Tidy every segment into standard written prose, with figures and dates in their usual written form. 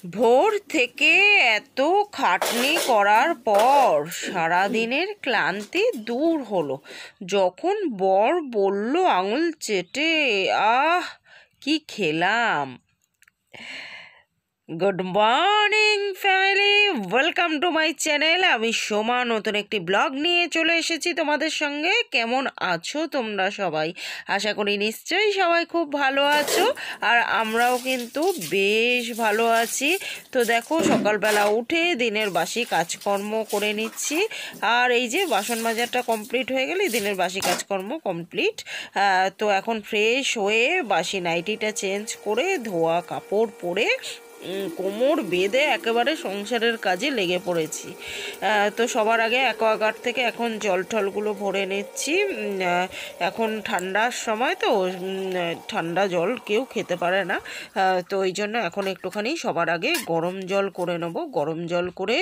ভোর থেকে এত খাটনি করার পর সারাদিনের ক্লান্তি দূর হলো যখন বর বলল আঙুল চেটে। আহ, কি খেলাম! Good morning family, welcome to my channel. আমি সোমা নতুন একটি ব্লগ নিয়ে চলে এসেছি তোমাদের সঙ্গে। কেমন আছো তোমরা সবাই? আশা করি নিশ্চয়ই সবাই খুব ভালো আছো, আর আমরাও কিন্তু বেশ ভালো আছি। তো দেখো, সকালবেলা উঠে দিনের বাসি কাজকর্ম করে নিচ্ছি, আর এই যে বাসন মাজারটা কমপ্লিট হয়ে গেলে দিনের বাসি কাজকর্ম কমপ্লিট। তো এখন ফ্রেশ হয়ে বাসি নাইটিটা চেঞ্জ করে ধোয়া কাপড় পরে কোমর বেঁধে একেবারে সংসারের কাজে লেগে পড়েছি। তো সবার আগে অ্যাকোয়াগার্ড থেকে এখন জল টলগুলো ভরে নিচ্ছি। এখন ঠান্ডার সময় তো ঠান্ডা জল কেউ খেতে পারে না, তো ওই জন্য এখন একটুখানি সবার আগে গরম জল করে নেব। গরম জল করে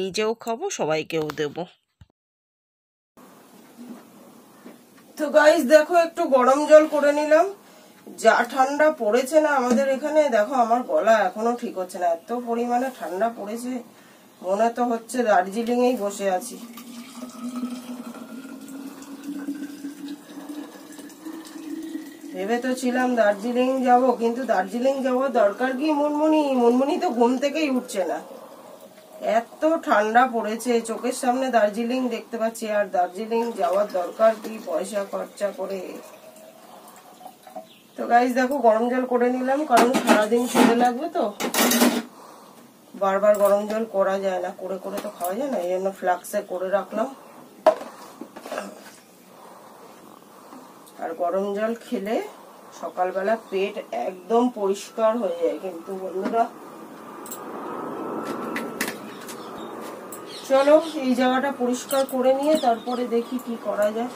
নিজেও খাবো, সবাইকেও দেবো। তো গাইস দেখো, একটু গরম জল করে নিলাম। যা ঠান্ডা পড়েছে না আমাদের এখানে, দেখো আমার গলা এখনো ঠিক হচ্ছে না, এত পরিমাণে ঠান্ডা পড়েছে, মনে তো হচ্ছে দার্জিলিং এই বসে আছি। ভেবে তো ছিলাম দার্জিলিং যাব, কিন্তু দার্জিলিং যাওয়ার দরকার কি মুনমুনি তো ঘুম থেকেই উঠছে না, এত ঠান্ডা পড়েছে। চোখের সামনে দার্জিলিং দেখতে পাচ্ছি, আর দার্জিলিং যাওয়ার দরকার কি পয়সা খরচা করে। তো গাইস দেখো, গরম জল করে নিলাম, কারণ সারাদিন খিদে লাগবে তো, বারবার গরম জল করা যায় না, করে করে তো খাওয়া যায় না, এই জন্য ফ্লাক্সে করে রাখলাম। আর গরম জল খেলে সকালবেলা পেট একদম পরিষ্কার হয়ে যায় কিন্তু বন্ধুরা। চলো এই জায়গাটা পরিষ্কার করে নিয়ে তারপরে দেখি কি করা যায়।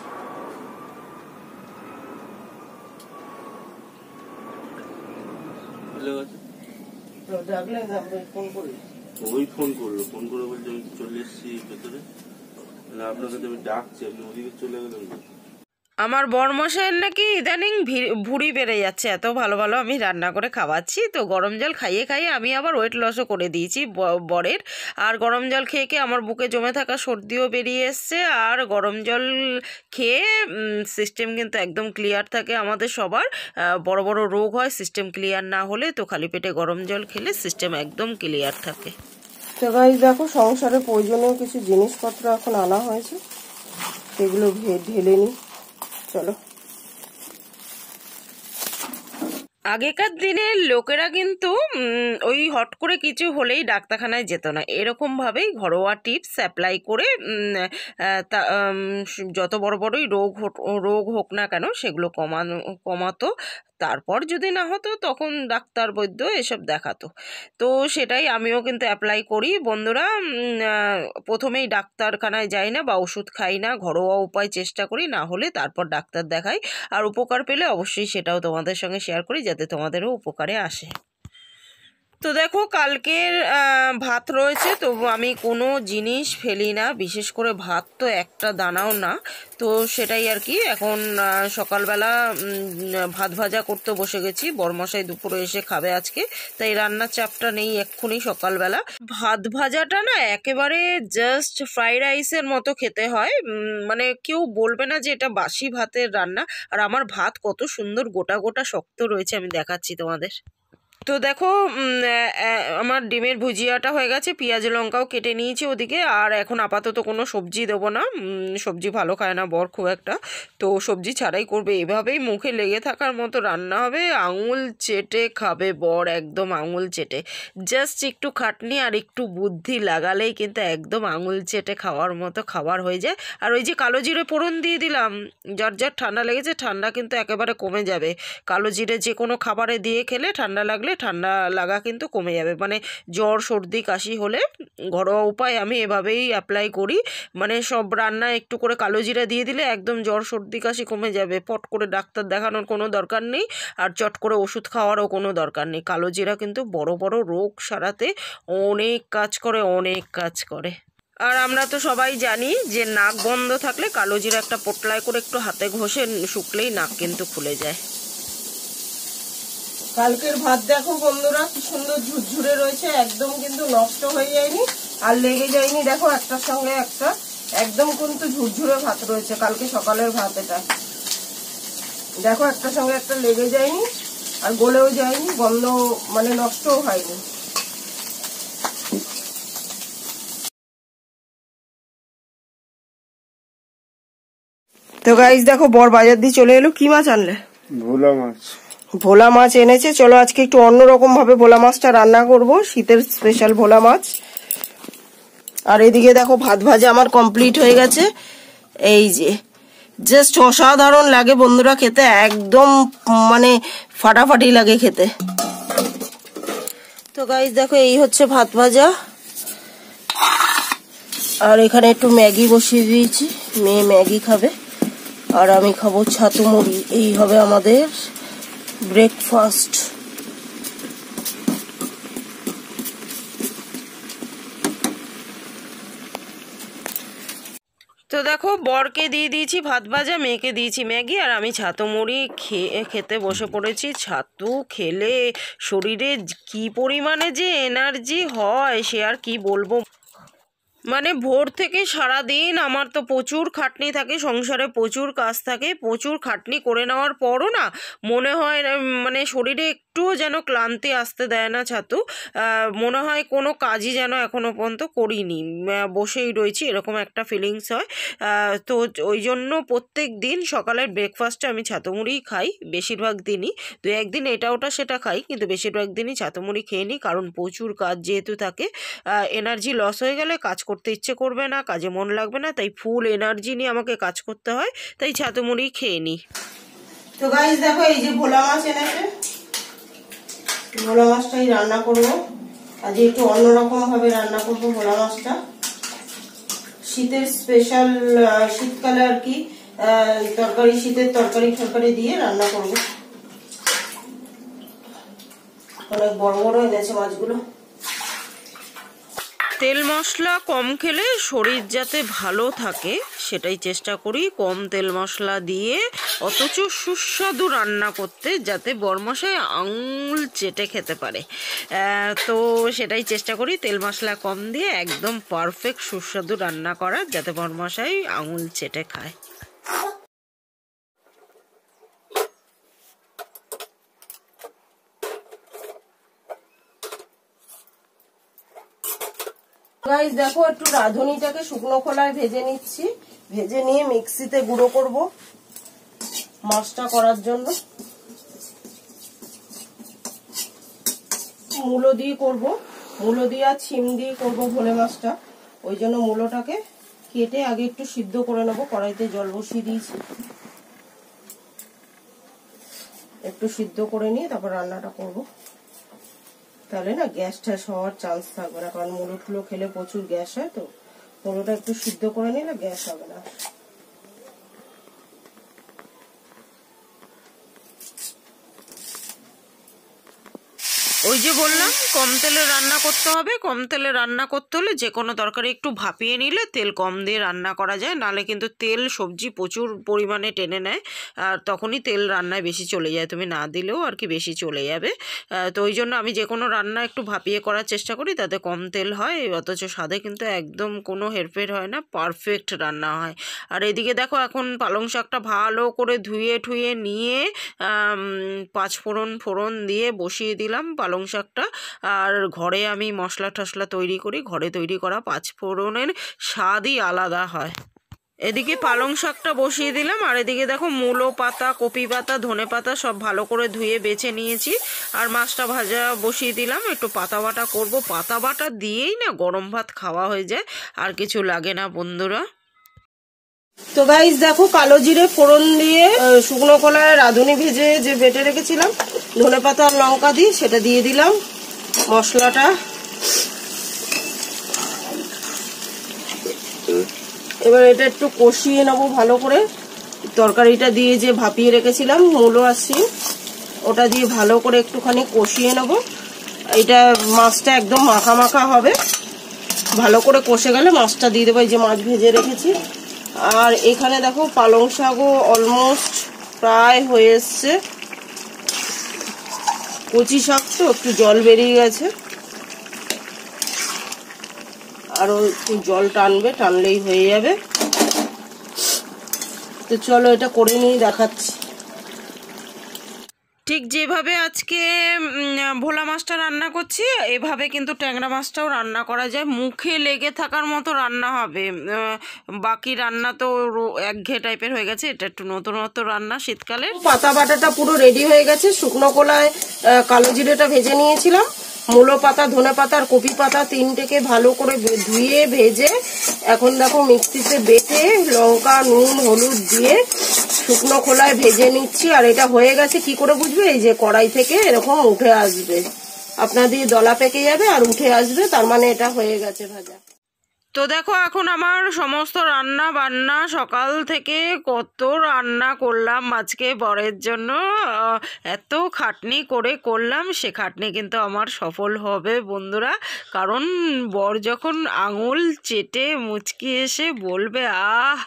ফোন করে বলছে আমি চলে এসেছি ভেতরে, আপনাকে তো আমি ডাকছি, আপনি ওদিকে চলে গেলেন। আমার বরমশাইয়ের নাকি ইদানিং ভুঁড়ি বেড়ে যাচ্ছে, এত ভালো ভালো আমি রান্না করে খাওয়াচ্ছি। তো গরম জল খাইয়ে খাইয়ে আমি আবার ওয়েট লসও করে দিয়েছি বরের। আর গরম জল খেয়ে খেয়ে আমার বুকে জমে থাকা সর্দিও বেরিয়ে এসছে। আর গরম জল খেয়ে সিস্টেম কিন্তু একদম ক্লিয়ার থাকে আমাদের সবার। বড় বড় রোগ হয় সিস্টেম ক্লিয়ার না হলে, তো খালি পেটে গরম জল খেলে সিস্টেম একদম ক্লিয়ার থাকে। তো গাইস দেখো, সংসারে প্রয়োজনীয় কিছু জিনিসপত্র এখন আনা হয়েছে, সেগুলো ঢেলে নিই। চলো। আগেকার দিনের লোকেরা কিন্তু ওই হট করে কিছু হলেই ডাক্তারখানায় যেত না, এরকমভাবেই ঘরোয়া টিপস অ্যাপ্লাই করে যত বড় বড়ই রোগ হোক না কেন সেগুলো কমাতো। তারপর যদি না হতো তখন ডাক্তার বৈদ্য এসব দেখাতো। তো সেটাই আমিও কিন্তু অ্যাপ্লাই করি বন্ধুরা। প্রথমেই ডাক্তারখানায় যাই না বা ওষুধ খাই না, ঘরোয়া উপায় চেষ্টা করি, না হলে তারপর ডাক্তার দেখাই। আর উপকার পেলে অবশ্যই সেটাও তোমাদের সঙ্গে শেয়ার করি, যাতে তোমাদেরও উপকারে আসে। তো দেখো, কালকের ভাত রয়েছে, তবু আমি কোনো জিনিস ফেলি না, বিশেষ করে ভাত তো একটা দানাও না। তো সেটাই আর কি। এখন সকালবেলা ভাত ভাজা করতে বসে গেছি, বরমশাই দুপুরে এসে খাবে আজকে, তাই রান্নার চাপটা নেই এক্ষুনি সকালবেলা। ভাত ভাজাটা না একেবারে জাস্ট ফ্রাইড রাইসের মতো খেতে হয়, মানে কেউ বলবে না যে এটা বাসি ভাতের রান্না। আর আমার ভাত কত সুন্দর গোটা গোটা শক্ত রয়েছে, আমি দেখাচ্ছি তোমাদের। তো দেখো, আমার ডিমের ভুজিয়াটা হয়ে গেছে, পেঁয়াজ লঙ্কাও কেটে নিয়েছি ওদিকে। আর এখন আপাতত কোনো সবজি দেবো না, সবজি ভালো খায় না বর খুব একটা, তো সবজি ছাড়াই করবে। এভাবেই মুখে লেগে থাকার মতো রান্না হবে, আঙুল চেটে খাবে বর, একদম আঙুল চেটে। জাস্ট একটু খাটনি আর একটু বুদ্ধি লাগালেই কিন্তু একদম আঙুল চেটে খাওয়ার মতো খাবার হয়ে যায়। আর ওই যে কালো জিরে ফোড়ন দিয়ে দিলাম, যার যার ঠান্ডা লেগেছে ঠান্ডা কিন্তু একেবারে কমে যাবে। কালো জিরে যে কোনো খাবারে দিয়ে খেলে ঠান্ডা লাগলে ঠান্ডা লাগা কিন্তু কমে যাবে, মানে জ্বর সর্দি কাশি হলে ঘরোয়া উপায় আমি এভাবেই অ্যাপ্লাই করি। মানে সব রান্না একটু করে কালো জিরা দিয়ে দিলে একদম জ্বর সর্দি কাশি কমে যাবে, পট করে ডাক্তার দেখানোর কোনো দরকার নেই, আর চট করে ওষুধ খাওয়ারও কোনো দরকার নেই। কালো জিরা কিন্তু বড় বড় রোগ সারাতে অনেক কাজ করে। আর আমরা তো সবাই জানি যে নাক বন্ধ থাকলে কালো জিরা একটা পোটলায় করে একটু হাতে ঘষে শুকলেই নাক কিন্তু খুলে যায়। কালকের ভাত দেখো বন্ধুরা কি সুন্দর ঝুরঝুরে রয়েছে, একদম কিন্তু নষ্ট হয়ে যায়নি আর লেগে যায়নি। দেখো একটার সঙ্গে একটা একদম কিন্তু ঝুরঝুরে ভাত রয়েছে কালকে সকালের ভাত। এটা দেখো একটার সঙ্গে একটা লেগে যায়নি আর গলেও যায়নি, গন্ধ মানে নষ্টও হয়নি। তো গাইস দেখো বর বাজার দিয়ে চলে এলো। কি মাছ আনলে? ভোলা মাছ। ভোলা মাছ এনেছে। চলো আজকে একটু অন্যরকম ভাবে ভোলা মাছটা রান্না করব, শীতের স্পেশাল ভোলা মাছ। আর এদিকে দেখো ভাত ভাজা আমার কমপ্লিট হয়ে গেছে। এই যে জাস্ট অসাধারণ লাগে বন্ধুরা খেতে, একদম মানে ফাটাফাটি লাগে খেতে। তো গাইস দেখো এই হচ্ছে ভাত ভাজা, আর এখানে একটু ম্যাগি বসিয়ে দিয়েছি, মেয়ে ম্যাগি খাবে আর আমি খাবো ছাতু মুড়ি। এই হবে আমাদের ব্রেকফাস্ট। তো দেখো বরকে দিয়ে দিয়েছি ভাত ভাজা, মেয়েকে দিয়েছি ম্যাগি, আর আমি ছাতু মুড়ি খেতে বসে পড়েছি। ছাতু খেলে শরীরে কি পরিমাণে যে এনার্জি হয় সে আর কি বলবো। মানে ভোর থেকে সারা দিন আমার তো প্রচুর খাটনি থাকে, সংসারে প্রচুর কাজ থাকে, প্রচুর খাটনি করে নেওয়ার পরও না মনে হয় মানে শরীরে একটুও যেন ক্লান্তি আসতে দেয় না ছাতু। মনে হয় কোনো কাজই যেন এখনো পর্যন্ত করিনি, বসেই রয়েছি, এরকম একটা ফিলিংস হয়। তো ওই জন্য প্রত্যেক দিন সকালের ব্রেকফাস্টে আমি ছাতু মুড়িই খাই, বেশিরভাগ দিনই। দু একদিন এটা ওটা সেটা খাই, কিন্তু বেশিরভাগ দিনই ছাতু মুড়ি খেয়ে নিই, কারণ প্রচুর কাজ যেহেতু থাকে। এনার্জি লস হয়ে গেলে কাজ করতে ইচ্ছে করবে না, কাজে মন লাগবে না, তাই ফুল এনার্জি নিয়ে আমাকে কাজ করতে হয়, তাই ছাতু মুড়ি খেয়ে নিই। তো গাইস দেখো এই যে ভোলা মাছ এনেছে, ভোলা মাছটাই রান্না করবো আজ, একটু অন্যরকম ভাবে রান্না করবো ভোলা মাছটা। শীতের স্পেশাল, শীতকালে আর কি তরকারি, শীতের তরকারি দিয়ে রান্না করবো। অনেক বড় বড় এনেছে মাছগুলো। তেল মশলা কম খেলে শরীর যাতে ভালো থাকে সেটাই চেষ্টা করি, কম তেল মশলা দিয়ে অথচ সুস্বাদু রান্না করতে, যাতে বরমশাই আঙুল চেটে খেতে পারে। তো সেটাই চেষ্টা করি, তেল মশলা কম দিয়ে একদম পারফেক্ট সুস্বাদু রান্না করার, যাতে বরমশাই আঙুল চেটে খায়। গাইস দেখো একটু রাঁধুনিটাকে শুকনো খোলায় ভেজে নিচ্ছি, ভেজে নিয়ে মিক্সিতে গুঁড়ো করব মাছটা করার জন্য। মূলো দিয়ে করব, মূলো দিয়ে আর ছিম দিয়ে করব ভোলে মাছটা। ওই জন্য মূলোটাকে কেটে আগে একটু সিদ্ধ করে নেবো, কড়াইতে জল বসিয়ে দিয়েছি, একটু সিদ্ধ করে নিয়ে তারপর রান্নাটা করব। তাহলে না গ্যাস ট্যাস হওয়ার চান্স থাকবে না, কারণ মুলো টুলো খেলে প্রচুর গ্যাস হয়। তো মুলোটা একটু সিদ্ধ করে নিলে গ্যাস হবে না। ওই যে বললাম কম তেলে রান্না করতে হবে, কম তেলে রান্না করতে হলে যে কোনো তরকারি একটু ভাপিয়ে নিলে তেল কম দিয়ে রান্না করা যায়, নাহলে কিন্তু তেল সবজি প্রচুর পরিমাণে টেনে নেয়, আর তখনই তেল রান্নায় বেশি চলে যায়, তুমি না দিলেও আর কি বেশি চলে যাবে। তো ওই জন্য আমি যে কোনো রান্না একটু ভাপিয়ে করার চেষ্টা করি, তাতে কম তেল হয়, অথচ স্বাদে কিন্তু একদম কোনো হেরফের হয় না, পারফেক্ট রান্না হয়। আর এদিকে দেখো এখন পালং শাকটা ভালো করে ধুয়ে ঠুয়ে নিয়ে 5 ফোড়ন দিয়ে বসিয়ে দিলাম পালং শাকটা। আর ঘরে আমি মশলা টশলা তৈরি করি, ঘরে তৈরি করা 5 ফোড়নের স্বাদই আলাদা হয়। এদিকে পালং শাকটা বসিয়ে দিলাম, আর এদিকে দেখো মূলো পাতা, কপি পাতা, ধনে পাতা সব ভালো করে ধুয়ে বেছে নিয়েছি, আর মাছটা ভাজা বসিয়ে দিলাম। একটু পাতা বাটা করবো, পাতা বাটা দিয়েই না গরম ভাত খাওয়া হয়ে যায়, আর কিছু লাগে না বন্ধুরা। তো গাইস দেখো কালো জিরে ফোড়ন দিয়ে শুকনো কলায় রাঁধুনি ভেজে যে বেটে রেখেছিলাম ধনে পাতা আর লঙ্কা দিয়ে, সেটা দিয়ে দিলাম মশলাটা। এবার এটা একটু কষিয়ে নেবো ভালো করে, তরকারিটা দিয়ে যে ভাপিয়ে রেখেছিলাম মূলো আর শিম, ওটা দিয়ে ভালো করে একটুখানি কষিয়ে নেবো। এটা মাছটা একদম মাখা মাখা হবে, ভালো করে কষে গেলে মাছটা দিয়ে দেবো। এই যে মাছ ভেজে রেখেছি। আর এখানে দেখো পালং শাকও অলমোস্ট প্রায় হয়ে এসছে। কচি শাক তো একটু জল বেরিয়ে গেছে, আরো একটু জল টানলেই হয়ে যাবে। তো চলো এটা করে নিয়ে দেখাচ্ছি। ঠিক যেভাবে আজকে ভোলা মাছটা রান্না করছি এভাবে কিন্তু ট্যাংরা মাছটাও রান্না করা যায়, মুখে লেগে থাকার মতো রান্না হবে। বাকি রান্না তো একঘেয়ে টাইপের হয়ে গেছে, এটা একটু নতুনত্ব রান্না শীতকালে। পাতা বাটাটা পুরো রেডি হয়ে গেছে। শুকনো কলায় কালো জিরেটা ভেজে নিয়েছিলাম, মূলো পাতা, ধনে পাতা আর কপি পাতা তিনটেকে ভালো করে ধুয়ে ভেজে এখন দেখো মিক্সিতে বেটে লঙ্কা, নুন, হলুদ দিয়ে শুকনো খোলায় ভেজে নিচ্ছি। আর এটা হয়ে গেছে কি করে বুঝবে? এই যে কড়াই থেকে এরকম উঠে আসবে, আপনার দিয়ে দলা পেকে যাবে আর উঠে আসবে, তার মানে এটা হয়ে গেছে ভাজা। তো দেখো এখন আমার সমস্ত রান্না বান্না সকাল থেকে কত রান্না করলাম আজকে বরের জন্য, এত খাটনি করে করলাম, সে খাটনি কিন্তু আমার সফল হবে বন্ধুরা। কারণ বর যখন আঙুল চেটে মুচকি এসে বলবে আহ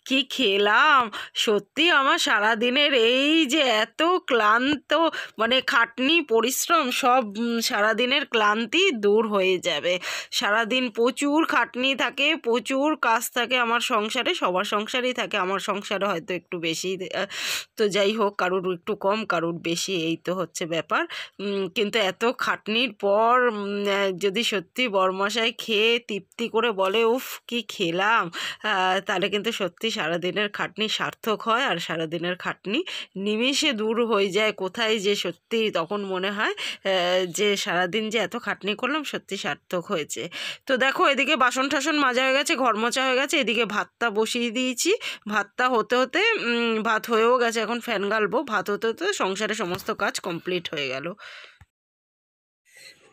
কি খেলাম, সত্যি আমার সারাদিনের এই যে এত ক্লান্ত মানে খাটনি পরিশ্রম সব সারাদিনের ক্লান্তি দূর হয়ে যাবে। সারাদিন প্রচুর খাটনি থাকে, প্রচুর কাজ থাকে আমার সংসারে, সবার সংসারেই থাকে, আমার সংসারে হয়তো একটু বেশি, তো যাই হোক কারোর একটু কম কারোর বেশি, এই তো হচ্ছে ব্যাপার। কিন্তু এত খাটনির পর যদি সত্যি বরমশাই খেয়ে তৃপ্তি করে বলে উফ কি খেলাম, তাহলে কিন্তু সত্যি সারাদিনের খাটনি সার্থক হয়, আর সারাদিনের খাটনি নিমেষে দূর হয়ে যায় কোথায় যে, সত্যি তখন মনে হয় যে সারাদিন যে এত খাটনি করলাম সত্যি সার্থক হয়েছে। তো দেখো এদিকে বাসন টাসন মাজা হয়ে গেছে, ঘর মোছা হয়ে গেছে, এদিকে ভাতটা বসিয়ে দিয়েছি। ভাতটা হতে হতে ভাত হয়েও গেছে, এখন ফ্যান গালবো, ভাত হতে হতে সংসারে সমস্ত কাজ কমপ্লিট হয়ে গেল।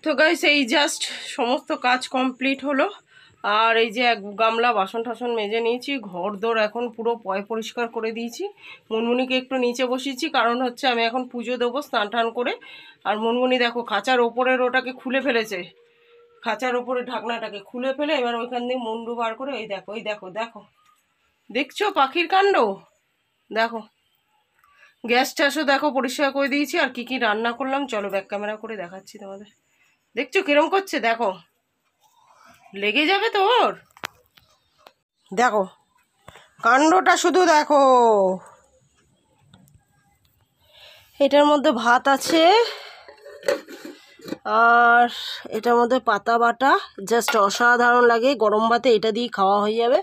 তো গাইস এই জাস্ট সমস্ত কাজ কমপ্লিট হলো, আর এই যে এক গামলা বাসন টাসন মেজে নিয়েছি, ঘর দোর এখন পুরো পরিষ্কার করে দিয়েছি। মুনমুনিকে একটু নিচে বসিয়েছি, কারণ হচ্ছে আমি এখন পুজো দেবো স্নান টান করে। আর মুনমুনি দেখো খাঁচার ওপরের ওটাকে খুলে ফেলেছে, খাঁচার ওপরে ঢাকনাটাকে খুলে ফেলে এবার ওইখান দিয়ে মুন্ডু বার করে এই দেখো, এই দেখো দেখো, দেখছো পাখির কাণ্ড? দেখো গ্যাস ট্যাসও দেখো পরিষ্কার করে দিয়েছি। আর কি কি রান্না করলাম চলো ব্যাক ক্যামেরা করে দেখাচ্ছি তোমাদের। দেখছো কিরম করছে? দেখো লেগে যাবে তো ওর, দেখো কাণ্ডটা শুধু দেখো। এটার মধ্যে ভাত আছে আর এটার মধ্যে পাতা বাটা, জাস্ট অসাধারণ লাগে, গরম ভাতে এটা দিয়ে খাওয়া হয়ে যাবে।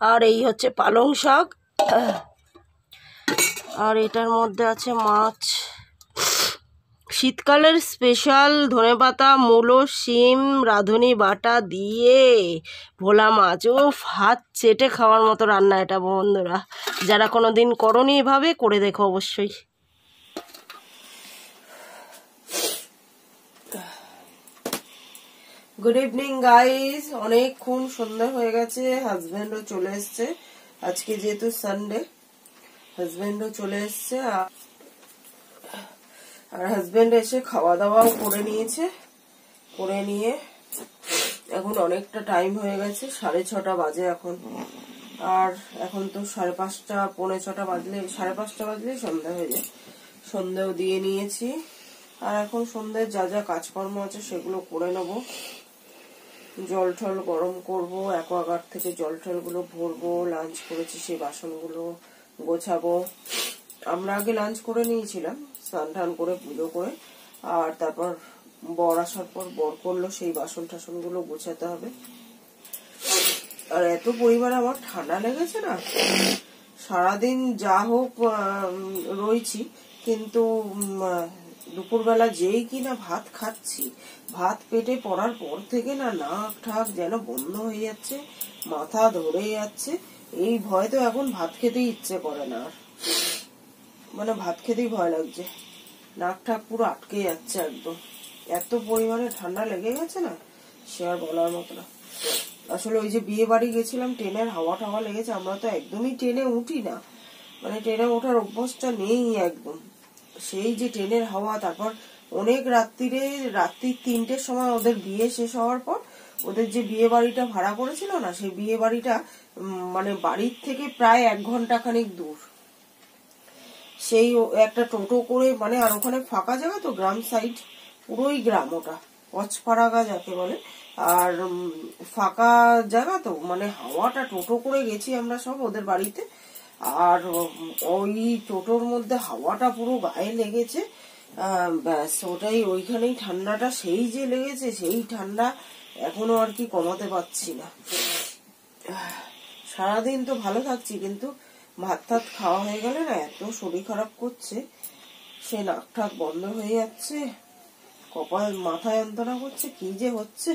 আর এই হচ্ছে পালং শাক, আর এটার মধ্যে আছে মাছ, শীতকালের স্পেশাল ধনেপাতা, মূলো, শিম, রাঁধুনি বাটা দিয়ে ভোলা মাছ। ও হাত চেটে খাওয়ার মতো রান্না এটা বন্ধুরা, যারা কোনো দিন করনি এভাবে করে দেখো অবশ্যই। গুড ইভিনিং গাইজ, অনেকক্ষণ সন্ধ্যা হয়ে গেছে, হাজব্যান্ডও চলে এসছে আজকে যেহেতু সানডে, হাজব্যান্ডও চলে এসছে। আর হাজব্যান্ড এসে খাওয়া দাওয়াও করে নিয়েছে, করে নিয়ে এখন অনেকটা টাইম হয়ে গেছে, 6:30 বাজে এখন। আর এখন তো 5:30 পৌনে 6 বাজলে 5:30 বাজলেই সন্ধ্যা হয়ে যায়, সন্ধ্যাও দিয়ে নিয়েছি। আর এখন সন্ধ্যায় যা যা কাজকর্ম আছে সেগুলো করে নেব, জল টল গরম করবো, অ্যাকোয়াগার্ড থেকে জল টল গুলো ভরবো, লাঞ্চ করেছি সেই বাসনগুলো গোছাবো। আমরা আগে লাঞ্চ করে নিয়েছিলাম স্নান টান করে পুজো করে, আর তারপর বর আসার পর বর করলো সেই বাসন টাসন গুলো গোছাতে হবে। আর এত পরিমাণে আমার ঠান্ডা লেগেছে না, সারাদিন যা হোক রয়েছি, কিন্তু দুপুরবেলা যেই কিনা ভাত খাচ্ছি, ভাত পেটে পড়ার পর থেকে না নাক ঠাক যেন বন্ধ হয়ে যাচ্ছে, মাথা ধরে যাচ্ছে, এই ভয় তো এখন ভাত খেতেই ইচ্ছে করে না, আর মানে ভাত খেতেই ভয় লাগছে, নাক ঠাক পুরো আটকে যাচ্ছে একদম, এত পরিমাণে ঠান্ডা লেগে গেছে না সে আর বলার মতো না। আসলে ওই যে বিয়ে বাড়ি গেছিলাম, ট্রেনের হাওয়া টাওয়া লেগেছে, আমরা তো একদমই ট্রেনে উঠি না, মানে ট্রেনে ওঠার অভ্যাসটা নেই একদম, সেই যে ট্রেনের হাওয়া। তারপর অনেক রাত্রি 3টের সময় ওদের বিয়ে শেষ হওয়ার পর ওদের যে বিয়ে বাড়িটা ভাড়া করেছিল না, সেই বিয়ে বাড়িটা মানে বাড়ির থেকে প্রায় 1 ঘন্টা খানিক দূর, সেই একটা টোটো করে, মানে আর ওখানে ফাঁকা জায়গা তো, গ্রাম সাইড, পুরোই গ্রাম ওটা, পচপাড়াগা যাকে বলে, আর ফাঁকা জায়গা তো, মানে হাওয়াটা, টোটো করে গেছি আমরা সব ওদের বাড়িতে, আর ওই টোটোর মধ্যে হাওয়াটা পুরো গায়ে লেগেছে, ব্যাস ওটাই, ওইখানেই ঠান্ডাটা সেই যে লেগেছে, সেই ঠান্ডা এখনো আর কি কমাতে পারছি না। সারাদিন তো ভালো থাকছি, কিন্তু ভাত টাত খাওয়া হয়ে গেলে না এত শরীর খারাপ করছে, সে নাক ঠাক বন্ধ হয়ে যাচ্ছে, কপাল মাথায় যন্ত্রণা করছে, কি যে হচ্ছে।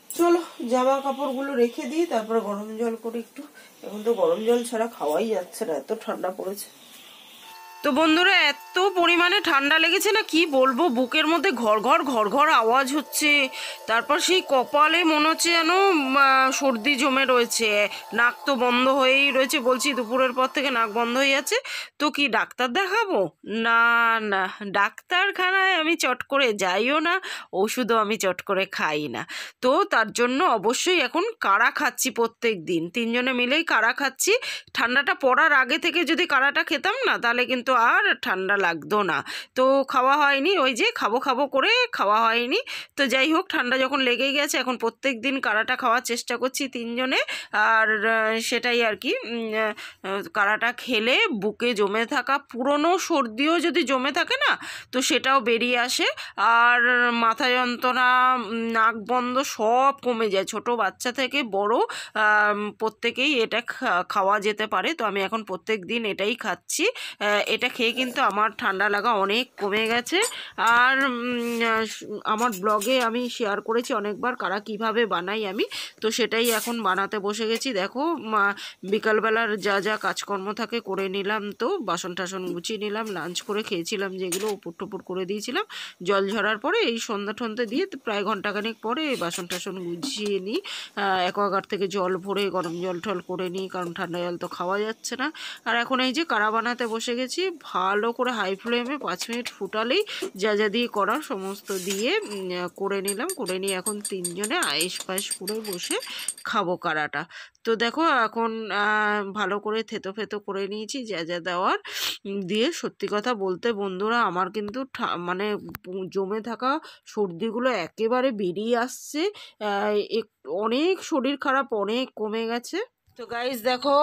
চলো জামা কাপড় গুলো রেখে দিই, তারপরে গরম জল করে একটু, এখন তো গরম জল ছাড়া খাওয়াই যাচ্ছে না, এত ঠান্ডা পড়েছে। তো বন্ধুরা এত পরিমাণে ঠান্ডা লেগেছে না কি বলবো, বুকের মধ্যে ঘর ঘর ঘর ঘর আওয়াজ হচ্ছে, তারপর সেই কপালে মনে হচ্ছে যেন সর্দি জমে রয়েছে, নাক তো বন্ধ হয়েই রয়েছে, বলছি দুপুরের পর থেকে নাক বন্ধ হয়ে যাচ্ছে। তো কি ডাক্তার দেখাবো? না না, ডাক্তারখানায় আমি চট করে যাইও না, ওষুধও আমি চট করে খাই না। তো তার জন্য অবশ্যই এখন কাড়া খাচ্ছি, প্রত্যেক দিন 3 জনে মিলেই কাড়া খাচ্ছি। ঠান্ডাটা পড়ার আগে থেকে যদি কাড়াটা খেতাম না, তাহলে কিন্তু আর ঠান্ডা লাগতো না। তো খাওয়া হয়নি, ওই যে খাবো খাবো করে খাওয়া হয়নি। তো যাই হোক, ঠান্ডা যখন লেগেই গেছে, এখন প্রত্যেক দিন কাড়াটা খাওয়ার চেষ্টা করছি 3 জনে। আর সেটাই আর কি, কাড়াটা খেলে বুকে জমে থাকা পুরনো সর্দিও যদি জমে থাকে না, তো সেটাও বেরিয়ে আসে, আর মাথা যন্ত্রণা, নাক বন্ধ সব কমে যায়। ছোট বাচ্চা থেকে বড় প্রত্যেকেই এটা খাওয়া যেতে পারে। তো আমি এখন প্রত্যেক দিন এটাই খাচ্ছি। এটা খেয়ে কিন্তু আমার ঠান্ডা লাগা অনেক কমে গেছে। আর আমার ব্লগে আমি শেয়ার করেছি অনেকবার কাড়া কিভাবে বানাই আমি, তো সেটাই এখন বানাতে বসে গেছি। দেখো বিকালবেলার যা যা কাজকর্ম থাকে করে নিলাম, তো বাসন টাসন গুছিয়ে নিলাম, লাঞ্চ করে খেয়েছিলাম যেগুলো, উপর টুপুর করে দিয়েছিলাম। জল ঝরার পরে এই সন্ধ্যা টন্ধে দিয়ে প্রায় ঘন্টাখানেক পরে বাসন টাসন গুছিয়ে নিই, অ্যাকোয়াগার্ড থেকে জল ভরে গরম জল টল করে নিই, কারণ ঠান্ডা জল তো খাওয়া যাচ্ছে না। আর এখন এই যে কাড়া বানাতে বসে গেছি, ভালো করে হাই ফ্লেমে 5 মিনিট ফুটালেই যা যা দিয়ে করার সমস্ত দিয়ে করে নিলাম। করে নিয়ে এখন 3 জনে আয়েস পায়েস করে বসে খাবো কাড়াটা। তো দেখো এখন ভালো করে থেতো ফেতো করে নিয়েছি যা যা দেওয়ার দিয়ে। সত্যি কথা বলতে বন্ধুরা, আমার কিন্তু মানে জমে থাকা সর্দিগুলো একেবারে বেরিয়ে আসছে, অনেক শরীর খারাপ অনেক কমে গেছে। তো গাইস দেখো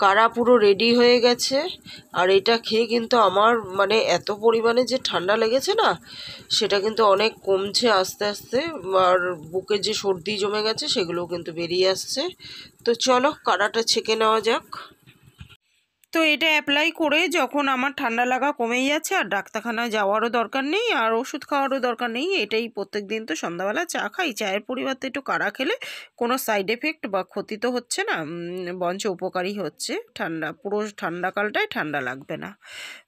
কাড়া পুরো রেডি হয়ে গেছে, আর এটা খেয়ে কিন্তু আমার মানে এত পরিমাণে যে ঠান্ডা লেগেছে না, সেটা কিন্তু অনেক কমছে আস্তে আস্তে, আর বুকে যে সর্দি জমে গেছে সেগুলোও কিন্তু বেরিয়ে আসছে। তো চলো কাড়াটা ছেঁকে নেওয়া যাক। তো এটা অ্যাপ্লাই করে যখন আমার ঠান্ডা লাগা কমেই যাচ্ছে, আর ডাক্তারখানায় যাওয়ারও দরকার নেই, আর ওষুধ খাওয়ারও দরকার নেই, এটাই প্রত্যেক দিন তো সন্ধ্যাবেলা চা খাই, চায়ের পরিবর্তে একটু কাড়া খেলে কোনো সাইড এফেক্ট বা ক্ষতি তো হচ্ছে না, বরঞ্চ উপকারী হচ্ছে। পুরো ঠান্ডাকালটায় ঠান্ডা লাগবে না।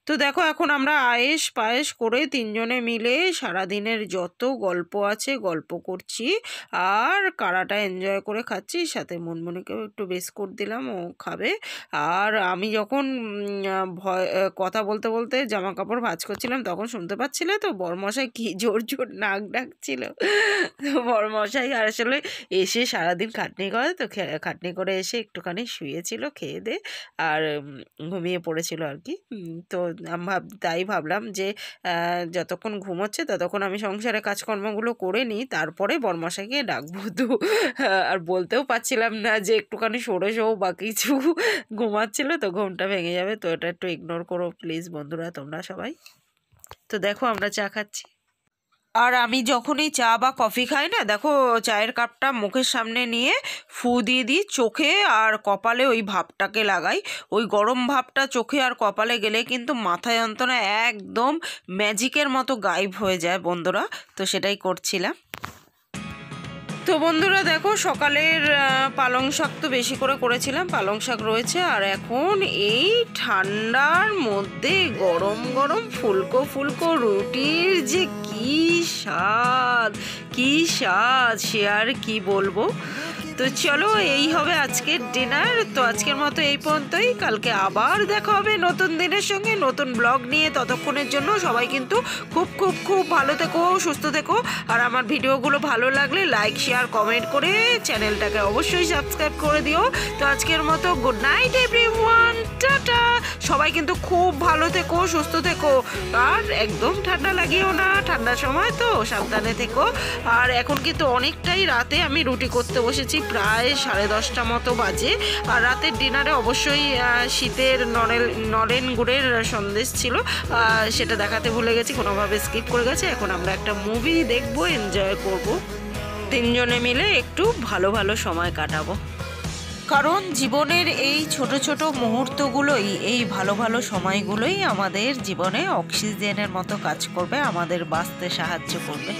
তো দেখো এখন আমরা আয়েস পায়েস করে 3 জনে মিলে সারাদিনের যত গল্প আছে গল্প করছি, আর কাড়াটা এনজয় করে খাচ্ছি। সাথে মনমনিকেও একটু বেশ করে দিলাম, ও খাবে। আর আমি যখন কথা বলতে বলতে জামা কাপড় ভাঁজ করছিলাম, তখন শুনতে পাচ্ছিলে তো বরমশাই কি জোর জোর নাক ডাকছিল। তো বরমশাই আসলে এসে সারাদিন খাটনি করে, তো খাটনি করে এসে একটুখানি শুয়েছিল, খেয়ে দে আর ঘুমিয়ে পড়েছিল আর কি। তো তাই ভাবলাম যে যতক্ষণ ঘুমোচ্ছে ততক্ষণ আমি সংসারে কাজকর্মগুলো করে নিই, তারপরে বরমশাইকে ডাকবো। তো আর বলতেও পারছিলাম না যে একটুখানি সরে শোও বা কিছু, ঘুমাচ্ছিল তো ঘুমটা ভেঙে যাবে। তো এটা একটু ইগনোর করো প্লিজ বন্ধুরা তোমরা সবাই। তো দেখো আমরা চা খাচ্ছি, আর আমি যখনই চা বা কফি খাই না, দেখো চায়ের কাপটা মুখের সামনে নিয়ে ফু দিয়ে দিই, চোখে আর কপালে ওই ভাবটাকে লাগাই। ওই গরম ভাবটা চোখে আর কপালে গেলে কিন্তু মাথা যন্ত্রণা একদম ম্যাজিকের মতো গায়েব হয়ে যায় বন্ধুরা। তো সেটাই করছিলাম। তো বন্ধুরা দেখো সকালের পালং শাক তো বেশি করে করেছিলাম, পালং শাক রয়েছে। আর এখন এই ঠান্ডার মধ্যে গরম গরম ফুলকো ফুলকো রুটির যে কি স্বাদ, কি স্বাদ সে আর কি বলবো। তো চলো এই হবে আজকের ডিনার। তো আজকের মতো এই পর্যন্তই, কালকে আবার দেখা হবে নতুন দিনের সঙ্গে নতুন ব্লগ নিয়ে। ততক্ষণের জন্য সবাই কিন্তু খুব খুব খুব ভালো থেকো, সুস্থ থেকো। আর আমার ভিডিওগুলো ভালো লাগলে লাইক শেয়ার কমেন্ট করে চ্যানেলটাকে অবশ্যই সাবস্ক্রাইব করে দিও। তো আজকের মতো গুড নাইট এভরিওয়ান, টাটা। সবাই কিন্তু খুব ভালো থেকো, সুস্থ থেকো, আর একদম ঠান্ডা লাগিও না, ঠান্ডার সময় তো সাবধানে থেকো। আর এখন কিন্তু অনেকটাই রাতে আমি রুটি করতে বসেছি, প্রায় 10:30 মতো বাজে। আর রাতের ডিনারে অবশ্যই শীতের নলেন গুড়ের সন্দেশ ছিল, সেটা দেখাতে ভুলে গেছি, কোনোভাবে স্কিপ করে গেছে। এখন আমরা একটা মুভি দেখবো, এনজয় করব, তিনজনে মিলে একটু ভালো ভালো সময় কাটাবো। কারণ জীবনের এই ছোট ছোট মুহূর্তগুলোই, এই ভালো ভালো সময়গুলোই আমাদের জীবনে অক্সিজেনের মতো কাজ করবে, আমাদের বাঁচতে সাহায্য করবে।